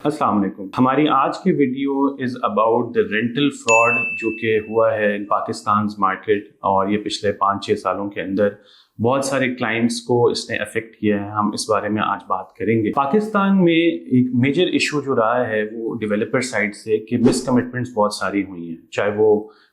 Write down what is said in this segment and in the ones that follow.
अस्सलाम वालेकुम। हमारी आज की video is about the rental fraud जो कि हुआ है इन पाकिस्तान मार्केट, और ये पिछले 5-6 सालों के अंदर बहुत सारे क्लाइंट्स को इसने अफेक्ट किया है। हम इस बारे में आज बात करेंगे। पाकिस्तान में एक मेजर इशू जो रहा है वो डेवलपर साइड से कि मिसकमिटमेंट्स बहुत सारी हुई हैं, चाहे वो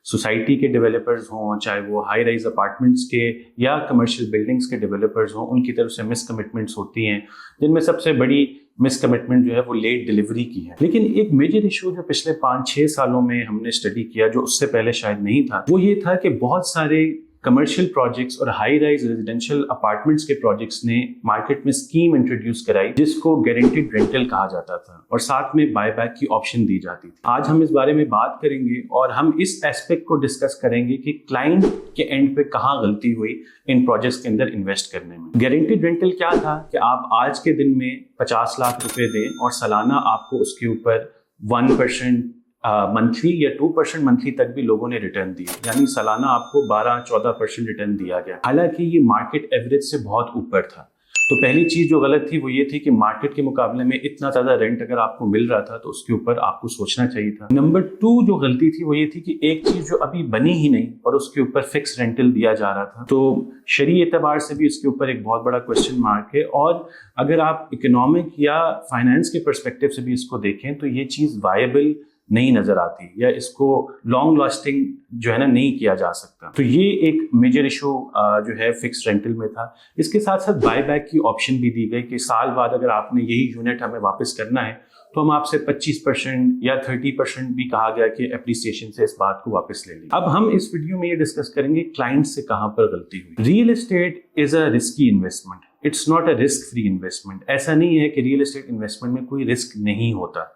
सोसाइटी के डेवलपर्स हों, चाहे वो हाई राइज अपार्टमेंट्स के या कमर्शियल बिल्डिंग्स के डेवलपर्स हों, उनकी तरफ से मिसकमिटमेंट्स होती हैं, जिनमें सबसे बड़ी मिसकमिटमेंट जो है वो लेट डिलीवरी की है। लेकिन एक मेजर इशू जो पिछले 5-6 सालों में हमने स्टडी किया, जो उससे पहले शायद नहीं था, वो ये था कि बहुत सारे कमर्शियल प्रोजेक्ट्स और हाई राइज रेजिडेंशियल अपार्टमेंट्स के प्रोजेक्ट्स ने मार्केट में स्कीम इंट्रोड्यूस कराई जिसको गारंटीड रेंटल कहा जाता था, और साथ में बाय बैक की ऑप्शन दी जाती थी। आज हम इस बारे में बात करेंगे और हम इस एस्पेक्ट को डिस्कस करेंगे कि क्लाइंट के एंड पे कहाँ गलती हुई इन प्रोजेक्ट्स के अंदर इन्वेस्ट करने में। गारंटीड रेंटल क्या था कि आप आज के दिन में 50 लाख रुपए दें और सालाना आपको उसके ऊपर 1% मंथली या 2% मंथली तक भी लोगों ने रिटर्न दिए, यानी सालाना आपको 12-14% रिटर्न दिया गया। हालांकि ये मार्केट एवरेज से बहुत ऊपर था। तो पहली चीज जो गलत थी वो ये थी कि मार्केट के मुकाबले में इतना ज्यादा रेंट अगर आपको मिल रहा था तो उसके ऊपर आपको सोचना चाहिए था। नंबर 2 जो गलती थी वो ये थी कि एक चीज जो अभी बनी ही नहीं और उसके ऊपर फिक्स रेंटल दिया जा रहा था, तो शरई एतबार से भी इसके ऊपर एक बहुत बड़ा क्वेश्चन मार्क है। और अगर आप इकोनॉमिक या फाइनेंस के पर्सपेक्टिव से भी इसको देखें तो ये चीज वायबल नहीं नजर आती, या इसको लॉन्ग लास्टिंग जो है ना नहीं किया जा सकता। तो ये एक मेजर इशू जो है फिक्स रेंटल में था। इसके साथ साथ बाय बैक की ऑप्शन भी दी गई कि साल बाद अगर आपने यही यूनिट हमें वापस करना है तो हम आपसे 25% या 30% भी कहा गया कि एप्रिसिएशन से इस बात को वापस ले लें। अब हम इस वीडियो में ये डिस्कस करेंगे क्लाइंट से कहां पर गलती हुई। Real estate is a risky investment, it's not a risk free investment. ऐसा नहीं है कि रियल एस्टेट इन्वेस्टमेंट में कोई रिस्क नहीं होता।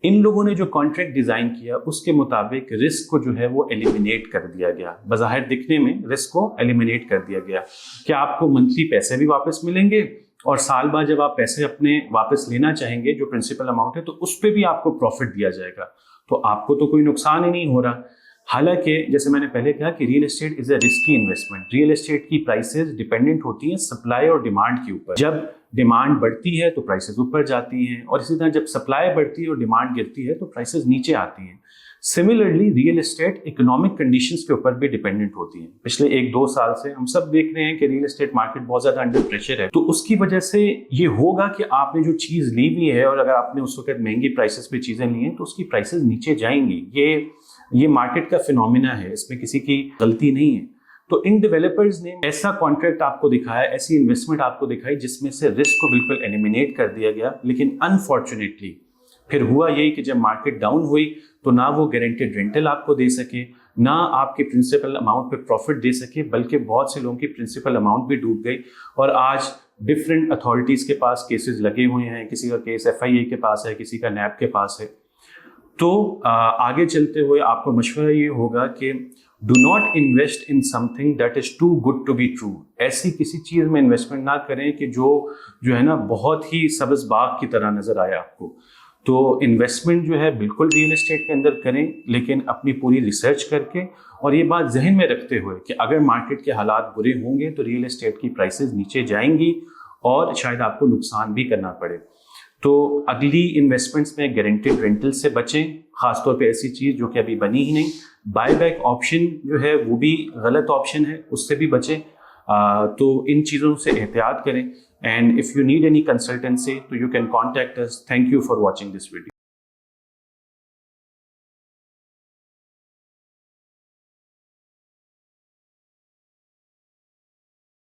इन लोगों ने जो कॉन्ट्रैक्ट डिजाइन किया उसके मुताबिक रिस्क को जो है वो एलिमिनेट कर दिया गया। बज़ाहिर दिखने में रिस्क को एलिमिनेट कर दिया गया कि आपको मंथली पैसे भी वापस मिलेंगे और साल बाद जब आप पैसे अपने वापस लेना चाहेंगे जो प्रिंसिपल अमाउंट है तो उस पर भी आपको प्रॉफिट दिया जाएगा। तो आपको तो कोई नुकसान ही नहीं हो रहा। हालांकि जैसे मैंने पहले कहा कि real estate is a risky investment. Real estate की प्राइसेस डिपेंडेंट होती हैं सप्लाई और डिमांड के ऊपर। जब डिमांड बढ़ती है तो प्राइसेस ऊपर जाती हैं, और इसी तरह जब सप्लाई बढ़ती है और डिमांड गिरती है तो प्राइसेस नीचे आती हैं। Similarly real estate economic conditions के ऊपर भी डिपेंडेंट होती है। पिछले 1-2 साल से हम सब देख रहे हैं कि रियल एस्टेट मार्केट बहुत ज्यादा अंडर प्रेशर है, तो उसकी वजह से ये होगा कि आपने जो चीज ली हुई है और अगर आपने उस वक्त महंगी प्राइसेस पे चीजें ली हैं तो उसकी प्राइसेस नीचे जाएंगी। ये मार्केट का फिनोमिना है, इसमें किसी की गलती नहीं है। तो इन डेवलपर्स ने ऐसा कॉन्ट्रैक्ट आपको दिखाया, ऐसी इन्वेस्टमेंट आपको दिखाई जिसमें से रिस्क को बिल्कुल एलिमिनेट कर दिया गया। लेकिन अनफॉर्चुनेटली फिर हुआ यही कि जब मार्केट डाउन हुई तो ना वो गारंटीड रेंटल आपको दे सके, ना आपके प्रिंसिपल अमाउंट पे प्रॉफिट दे सके, बल्कि बहुत से लोगों की प्रिंसिपल अमाउंट भी डूब गई। और आज डिफरेंट अथॉरिटीज के पास केसेस लगे हुए हैं। किसी का केस FIA के पास है, किसी का NAB के पास है। तो आगे चलते हुए आपको मशवरा ये होगा कि do not invest in something that is too good to be true. ऐसी किसी चीज में इन्वेस्टमेंट ना करें कि जो है ना बहुत ही सब्ज बाग की तरह नजर आए आपको। तो इन्वेस्टमेंट जो है बिल्कुल रियल एस्टेट के अंदर करें, लेकिन अपनी पूरी रिसर्च करके, और ये बात जहन में रखते हुए कि अगर मार्केट के हालात बुरे होंगे तो रियल एस्टेट की प्राइसेस नीचे जाएंगी और शायद आपको नुकसान भी करना पड़े। तो अगली इन्वेस्टमेंट्स में गारंटीड रेंटल से बचें, खासतौर पे ऐसी चीज जो कि अभी बनी ही नहीं। बाय बैक ऑप्शन जो है वो भी गलत ऑप्शन है, उससे भी बचें। तो इन चीज़ों से एहतियात करें। And if you need any consultancy तो you can contact us. Thank you for watching this video.